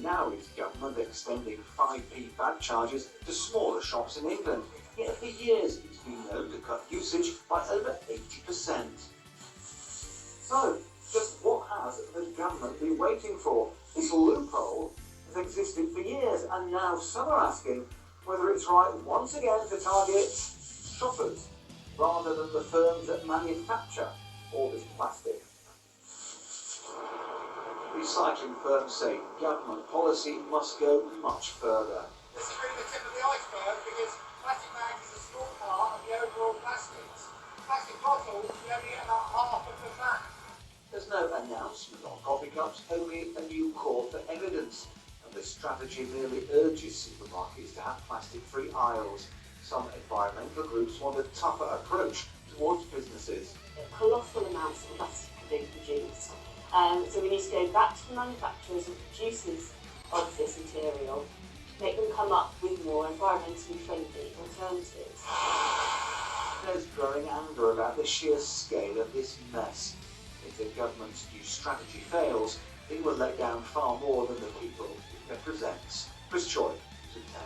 now is government extending 5p VAT charges to smaller shops in England. Yet for years it's been known to cut usage by over 80%. So, just what has the government been waiting for? This loophole has existed for years, and now some are asking whether it's right once again to target shoppers rather than the firms that manufacture all this plastic. Recycling firms say government policy must go much further. This is really the tip of the iceberg because plastic bags is a small part of the overall plastics. Plastic bottles, you only get about half of the VAT. There's no announcement on coffee cups, only a new call for evidence. And this strategy merely urges supermarkets to have plastic-free aisles. Some environmental groups want a tougher approach towards businesses. Colossal amounts of plastic are being produced. So we need to go back to the manufacturers and producers of this material, make them come up with more environmentally friendly alternatives. There's growing anger about the sheer scale of this mess. If the government's new strategy fails, it will let down far more than the people it represents. Chris Choi, News at 10.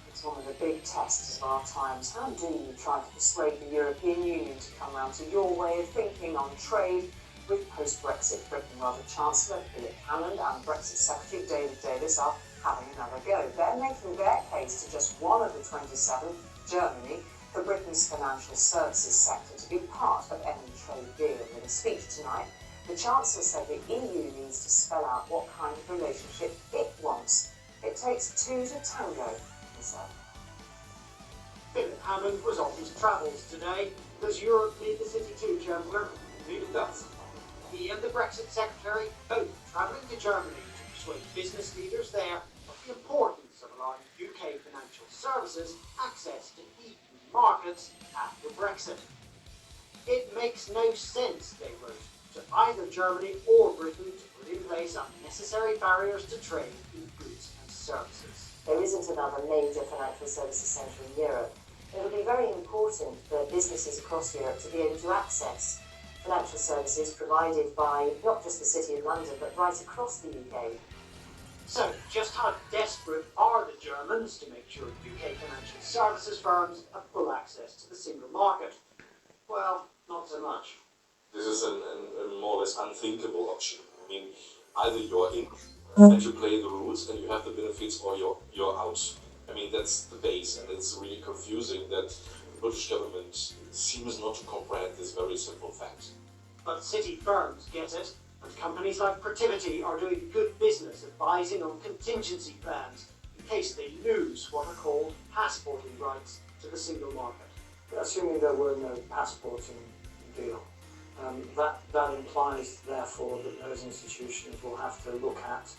It's one of the big tests of our times. How do you try to persuade the European Union to come round to your way of thinking on trade with post-Brexit Britain? Well, the Chancellor, Philip Hammond, and Brexit Secretary David Davis are having another go. They're making their case to just one of the 27, Germany, for Britain's financial services sector to be part of any trade deal. In a speech tonight, the Chancellor said the EU needs to spell out what kind of relationship it wants. It takes two to tango, he said. Philip Hammond was on his travels today. Does Europe need the city too, Chancellor? Indeed it does. He and the Brexit Secretary both travelling to Germany to persuade business leaders there of the importance of allowing UK financial services access to EU markets after Brexit. It makes no sense, they wrote, to either Germany or Britain to put in place unnecessary barriers to trade in goods and services. There isn't another major financial services centre in Europe. It will be very important for businesses across Europe to be able to access financial services provided by not just the City of London, but right across the UK. So, just how desperate are the Germans to make sure UK financial services firms have full access to the single market? Well, not so much. This is a more or less unthinkable option. I mean, either you're in and you play the rules and you have the benefits, or you're out. I mean, that's the base, and it's really confusing that the British government seems not to comprehend this very simple fact. But city firms get it, and companies like Protiviti are doing good business advising on contingency plans in case they lose what are called passporting rights to the single market. Assuming there were no passporting deal, that implies, therefore, that those institutions will have to look at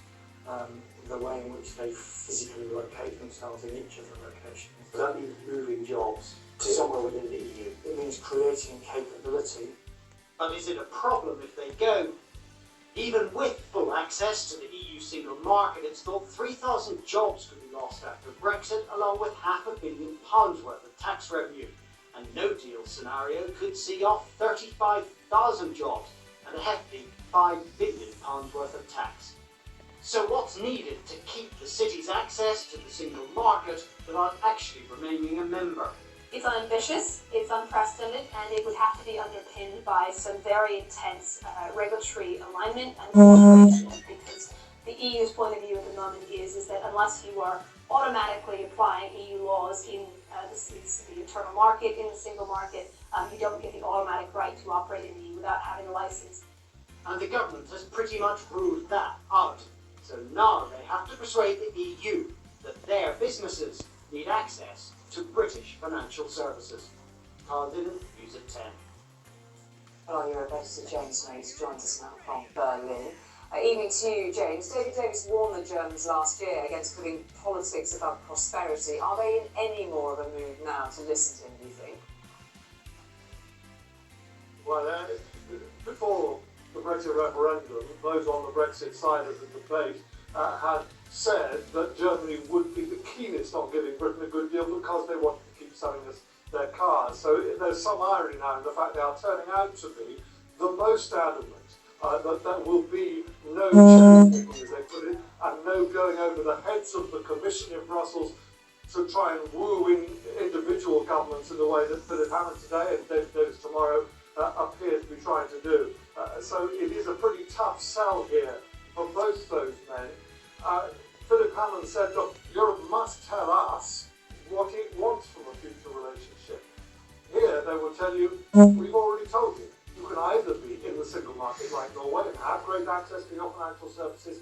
the way in which they physically locate themselves in each of the locations. That means moving jobs to somewhere within the EU. It means creating capability. But is it a problem if they go? Even with full access to the EU single market, it's thought 3,000 jobs could be lost after Brexit, along with £500 million worth of tax revenue. A no-deal scenario could see off 35,000 jobs and a hefty £5 billion worth of tax. So what's needed to keep the city's access to the single market without actually remaining a member? It's unambitious, it's unprecedented, and it would have to be underpinned by some very intense regulatory alignment and cooperation, because the EU's point of view at the moment is that unless you are automatically applying EU laws in the internal market, in the single market, you don't get the automatic right to operate in the EU without having a license. And the government has pretty much ruled that out. So now they have to persuade the EU that their businesses need access to British financial services. Carl Dillon, News at 10. Hello, you're Editor James Mates, joins us now from Berlin. Evening to you, James. David Davis warned the Germans last year against putting politics above prosperity. Are they in any more of a mood now to listen to him, do you think? Well, before the Brexit referendum, those on the Brexit side of the debate had said that Germany would be the keenest on giving Britain a good deal because they wanted to keep selling us their cars. So there's some irony now in the fact they are turning out to be the most adamant, that there will be no cherry picking, as they put it, and no going over the heads of the Commission in Brussels to try and woo in individual governments in the way that Philip Hammond today and David Davis tomorrow appear to be trying to do. So it is a pretty tough sell here for both those men. Philip Hammond said, look, Europe must tell us what it wants from a future relationship. Here they will tell you, we've already told you. You can either be in the single market like Norway and have great access to your financial services,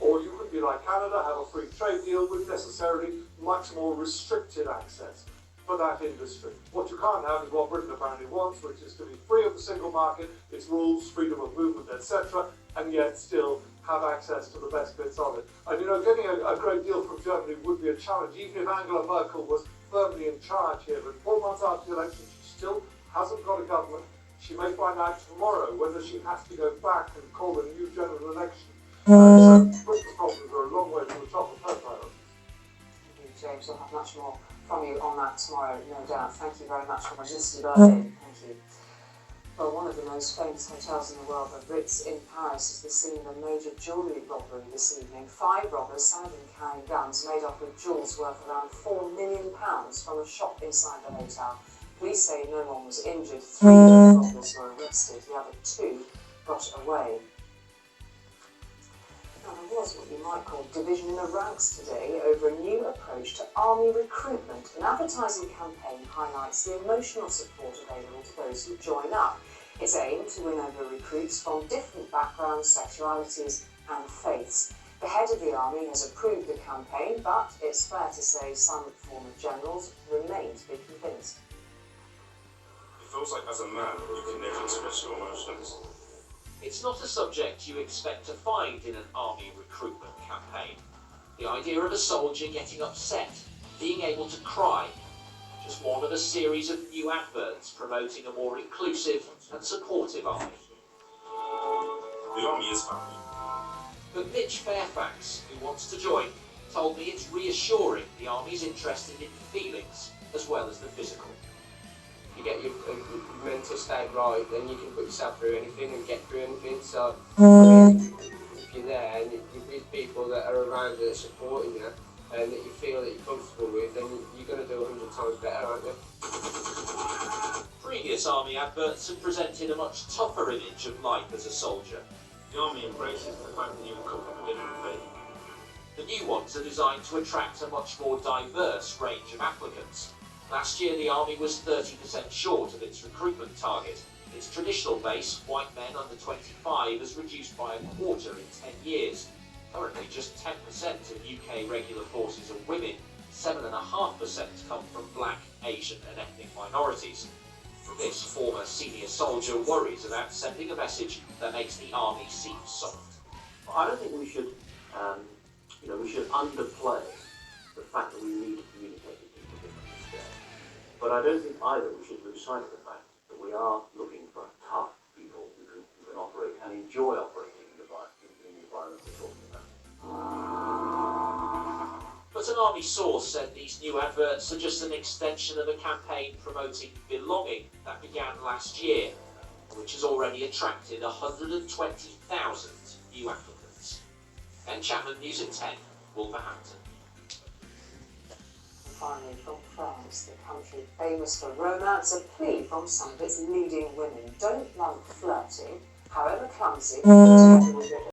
or you could be like Canada, have a free trade deal with necessarily much more restricted access for that industry. What you can't have is what Britain apparently wants, which is to be free of the single market, its rules, freedom of movement, etc., and yet still have access to the best bits of it. And you know, getting a great deal from Germany would be a challenge, even if Angela Merkel was firmly in charge here. But 4 months after the election, she still hasn't got a government. She may find out tomorrow whether she has to go back and call a new general election. So Britain's problems are a long way from the top of her priorities. Thank you, James. We'll have much more from you on that tomorrow, no doubt. Thank you very much for Majesty Berlin. Thank you. Well, one of the most famous hotels in the world, the Ritz in Paris, is the scene of a major jewellery robbery this evening. 5 robbers, some of them carrying guns, made off with jewels worth around £4 million from a shop inside the hotel. Police say no one was injured. 3 of the robbers were arrested. The other 2 got away. Now, there was what you might call division in the ranks today over a new approach to army recruitment. An advertising campaign highlights the emotional support available to those who join up. It's aimed to win over recruits from different backgrounds, sexualities and faiths. The head of the army has approved the campaign, but it's fair to say some former generals remain to be convinced. It feels like as a man, you can never express your emotions. It's not a subject you expect to find in an army recruitment campaign. The idea of a soldier getting upset, being able to cry, just one of a series of new adverts promoting a more inclusive and supportive army. The army is family. But Mitch Fairfax, who wants to join, told me it's reassuring the army's interested in feelings as well as the physical. You get your mental state right, then you can put yourself through anything and get through anything. So if you're there and you're with people that are around you that are supporting you and that you feel that you're comfortable with, then you're going to do 100 times better, aren't you? Previous army adverts have presented a much tougher image of life as a soldier. The army embraces the fact that you can come from a different faith. The new ones are designed to attract a much more diverse range of applicants. Last year, the army was 30% short of its recruitment target. Its traditional base, white men under 25, has reduced by a quarter in 10 years. Currently, just 10% of UK regular forces are women. 7.5% come from black, Asian and ethnic minorities. This former senior soldier worries about sending a message that makes the army seem soft. I don't think we should, we should underplay the fact that we need to communicate with people differently today. But I don't think either we should lose sight of the fact that we are looking for tough people who can operate and enjoy operating in the environment we're talking about. But an army source said these new adverts are just an extension of a campaign promoting belonging that began last year, which has already attracted 120,000 new applicants. Ben Chapman, News at 10, Wolverhampton. Finally, from France, the country famous for romance, a plea from some of its leading women. Don't like flirting, however clumsy, together with it.